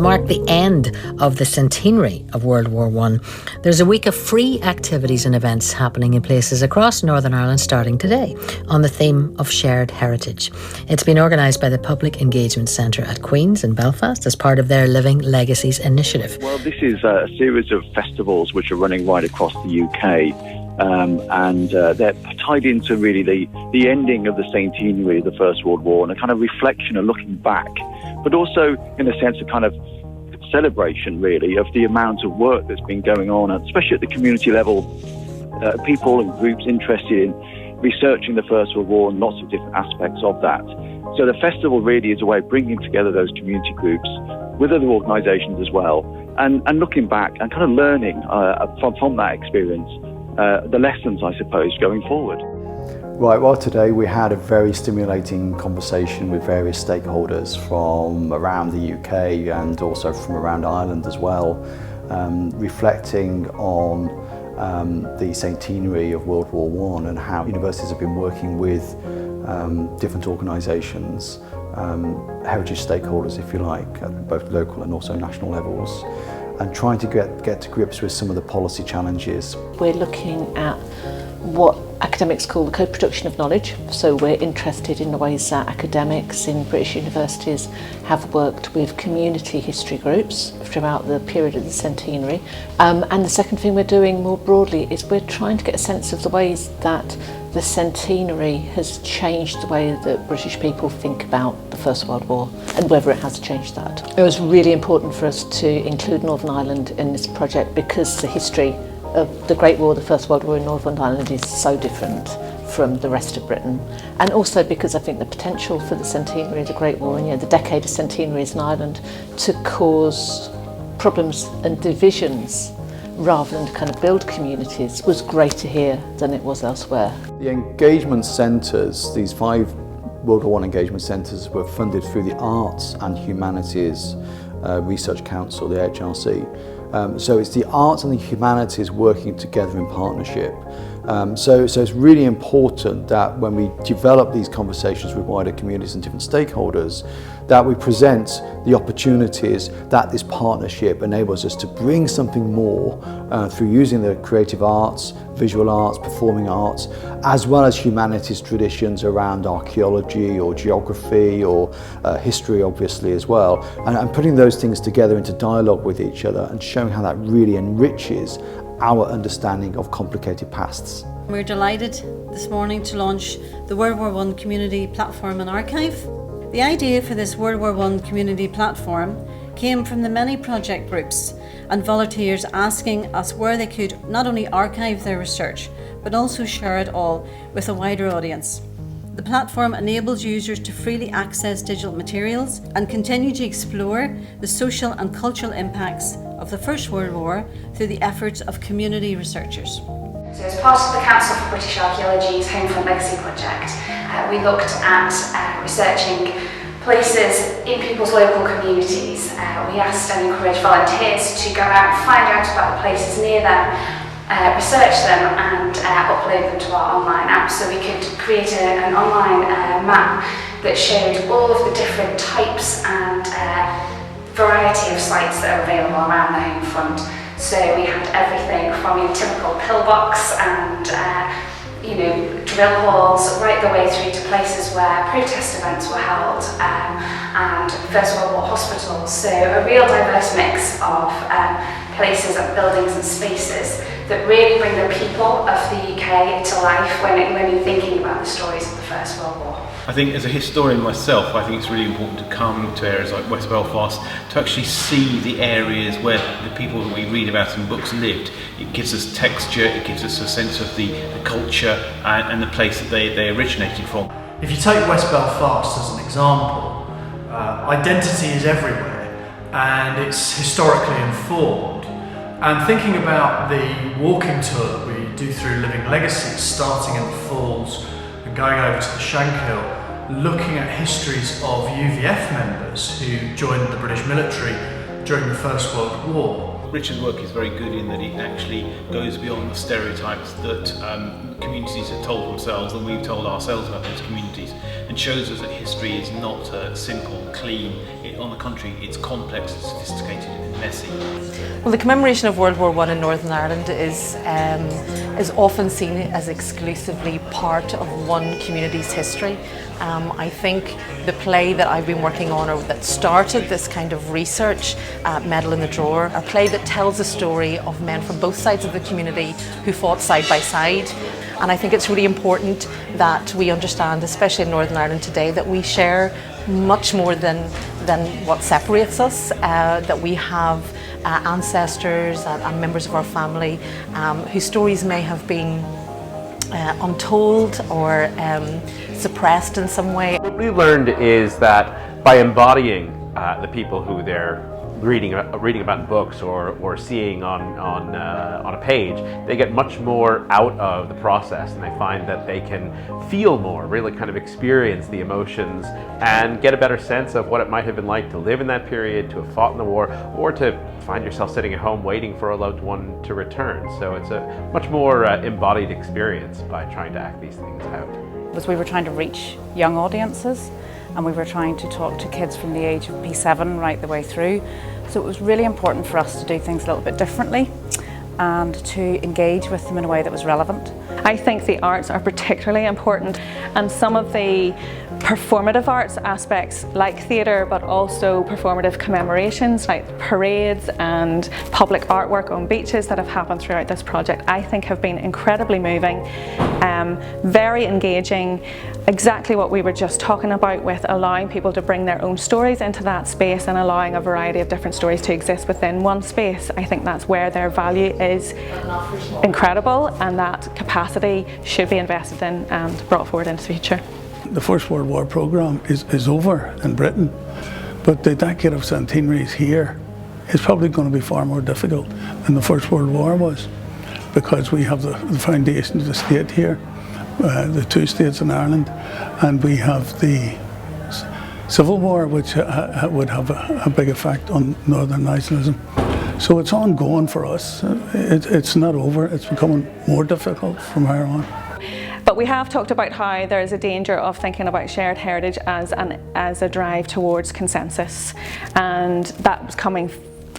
mark the end of the centenary of World War I, there's a week of free activities and events happening in places across Northern Ireland starting today on the theme of shared heritage. It's been organised by the Public Engagement Centre at Queen's in Belfast as part of their Living Legacies initiative. Well, this is a series of festivals which are running right across the UK. And they're tied into really the ending of the centenary of the First World War and a kind of reflection and looking back, but also in a sense of kind of celebration really of the amount of work that's been going on, especially at the community level, people and groups interested in researching the First World War and lots of different aspects of that. So the festival really is a way of bringing together those community groups with other organisations as well, and looking back and kind of learning from that experience. The lessons, I suppose, going forward. Right, well today we had a very stimulating conversation with various stakeholders from around the UK and also from around Ireland as well, reflecting on the centenary of World War I and how universities have been working with different organisations, heritage stakeholders if you like, at both local and also national levels, and trying to get to grips with some of the policy challenges. We're looking at what academics call the co-production of knowledge. So we're interested in the ways that academics in British universities have worked with community history groups throughout the period of the centenary. And the second thing we're doing more broadly is we're trying to get a sense of the ways that the centenary has changed the way that British people think about the First World War and whether it has changed that. It was really important for us to include Northern Ireland in this project because the history of the Great War, the First World War in Northern Ireland is so different from the rest of Britain, and also because I think the potential for the centenary of the Great War and the decade of centenaries in Ireland to cause problems and divisions rather than to kind of build communities was greater here than it was elsewhere. The engagement centres, these 5 World War I engagement centres, were funded through the Arts and Humanities Research Council, the HRC. So it's the arts and the humanities working together in partnership. So it's really important that when we develop these conversations with wider communities and different stakeholders, that we present the opportunities that this partnership enables us to bring something more through using the creative arts, visual arts, performing arts, as well as humanities traditions around archaeology or geography or history obviously as well, and putting those things together into dialogue with each other and showing how that really enriches our understanding of complicated pasts. We're delighted this morning to launch the World War I Community Platform and Archive. The idea for this World War I Community Platform came from the many project groups and volunteers asking us where they could not only archive their research, but also share it all with a wider audience. The platform enables users to freely access digital materials and continue to explore the social and cultural impacts of the First World War through the efforts of community researchers. So as part of the Council for British Archaeology's Homefront Legacy project, we looked at researching places in people's local communities. We asked and encouraged volunteers to go out and find out about the places near them, research them and upload them to our online app, so we could create an online map that showed all of the different types and variety of sites that are available around the home front. So we had everything from your typical pillbox and drill halls, right the way through to places where protest events were held and First World War hospitals. So a real diverse mix of places and buildings and spaces that really bring the people of the UK to life when you're thinking about the stories of the First World War. I think as a historian myself, I think it's really important to come to areas like West Belfast to actually see the areas where the people that we read about in books lived. It gives us texture, it gives us a sense of the culture and the place that they originated from. If you take West Belfast as an example, identity is everywhere and it's historically informed. And thinking about the walking tour that we do through Living Legacies, starting in the Falls and going over to the Shankill, looking at histories of UVF members who joined the British military during the First World War. Richard's work is very good in that it actually goes beyond the stereotypes that communities have told themselves and we've told ourselves about those communities, and shows us that history is not simple, clean. On the contrary, it's complex, sophisticated and messy. Well, the commemoration of World War I in Northern Ireland is often seen as exclusively part of one community's history. I think the play that I've been working on, or that started this kind of research, Medal in the Drawer, a play that tells the story of men from both sides of the community who fought side by side. And I think it's really important that we understand, especially in Northern Ireland today, that we share much more than what separates us, that we have ancestors and members of our family whose stories may have been untold or suppressed in some way. What we learned is that by embodying the people who they're reading about in books or seeing on a page, they get much more out of the process, and they find that they can feel more, really kind of experience the emotions and get a better sense of what it might have been like to live in that period, to have fought in the war, or to find yourself sitting at home waiting for a loved one to return. So it's a much more embodied experience by trying to act these things out. Was we were trying to reach young audiences, and we were trying to talk to kids from the age of P7 right the way through. So it was really important for us to do things a little bit differently and to engage with them in a way that was relevant. I think the arts are particularly important, and some of the performative arts aspects like theatre, but also performative commemorations like parades and public artwork on beaches that have happened throughout this project, I think have been incredibly moving, very engaging, exactly what we were just talking about with allowing people to bring their own stories into that space and allowing a variety of different stories to exist within one space. I think that's where their value is incredible, and that capacity should be invested in and brought forward into the future. The First World War programme is over in Britain, but the decade of centenaries here is probably going to be far more difficult than the First World War was, because we have the foundation of the state here, the two states in Ireland, and we have the Civil War, which would have a big effect on Northern nationalism. So it's ongoing for us. It's not over. It's becoming more difficult from here on. But we have talked about how there is a danger of thinking about shared heritage as a drive towards consensus, and that's coming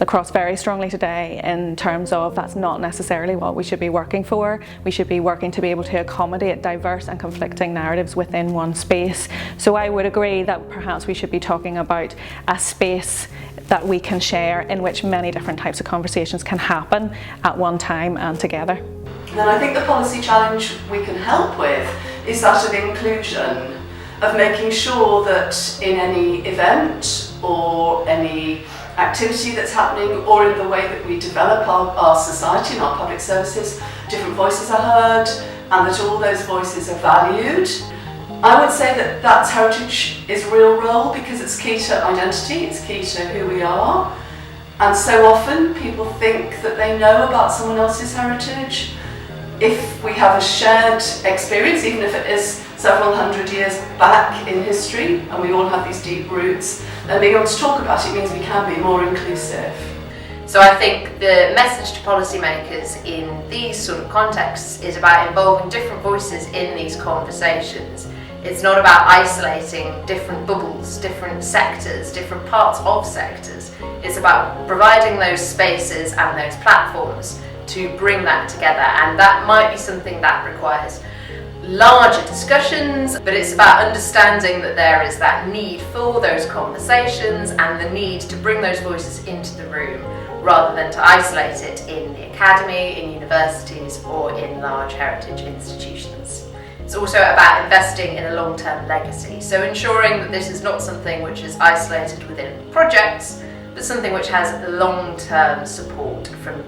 across very strongly today in terms of that's not necessarily what we should be working for. We should be working to be able to accommodate diverse and conflicting narratives within one space. So I would agree that perhaps we should be talking about a space that we can share in which many different types of conversations can happen at one time and together. And I think the policy challenge we can help with is that of inclusion, of making sure that in any event or any activity that's happening, or in the way that we develop our society and our public services, different voices are heard and that all those voices are valued. I would say that heritage is a real role, because it's key to identity, it's key to who we are. And so often people think that they know about someone else's heritage. If we have a shared experience, even if it is several hundred years back in history, and we all have these deep roots, then being able to talk about it means we can be more inclusive. So I think the message to policymakers in these sort of contexts is about involving different voices in these conversations. It's not about isolating different bubbles, different sectors, different parts of sectors. It's about providing those spaces and those platforms to bring that together, and that might be something that requires larger discussions, but it's about understanding that there is that need for those conversations and the need to bring those voices into the room rather than to isolate it in the academy, in universities or in large heritage institutions. It's also about investing in a long-term legacy, so ensuring that this is not something which is isolated within projects, but something which has long-term support from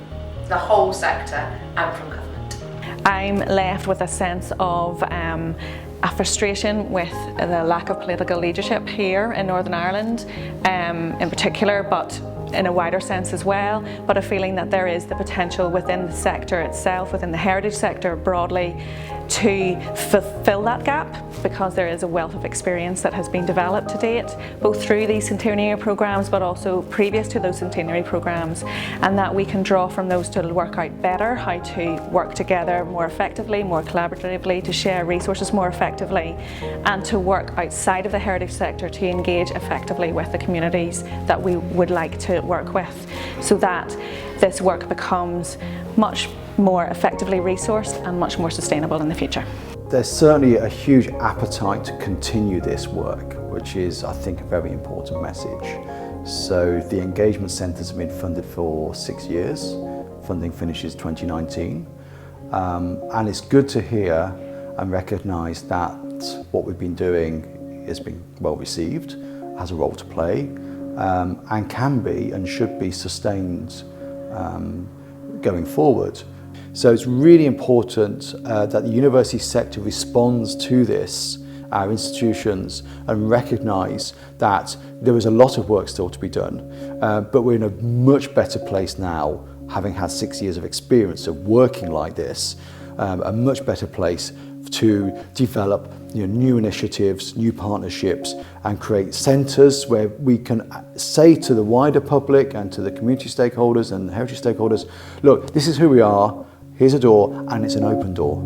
the whole sector and from government. I'm left with a sense of a frustration with the lack of political leadership here in Northern Ireland in particular, but in a wider sense as well, but a feeling that there is the potential within the sector itself, within the heritage sector broadly, to fulfill that gap, because there is a wealth of experience that has been developed to date, both through these centenary programmes but also previous to those centenary programmes, and that we can draw from those to work out better how to work together more effectively, more collaboratively, to share resources more effectively, and to work outside of the heritage sector to engage effectively with the communities that we would like to work with, so that this work becomes much more effectively resourced and much more sustainable in the future. There's certainly a huge appetite to continue this work, which is, I think, a very important message. So the engagement centres have been funded for 6 years. Funding finishes 2019. And it's good to hear and recognise that what we've been doing has been well received, has a role to play, and can be and should be sustained going forward. So it's really important that the university sector responds to this, our institutions, and recognise that there is a lot of work still to be done, but we're in a much better place now, having had 6 years of experience of working like this, a much better place to develop new initiatives, new partnerships, and create centres where we can say to the wider public and to the community stakeholders and heritage stakeholders, look, this is who we are, here's a door, and it's an open door.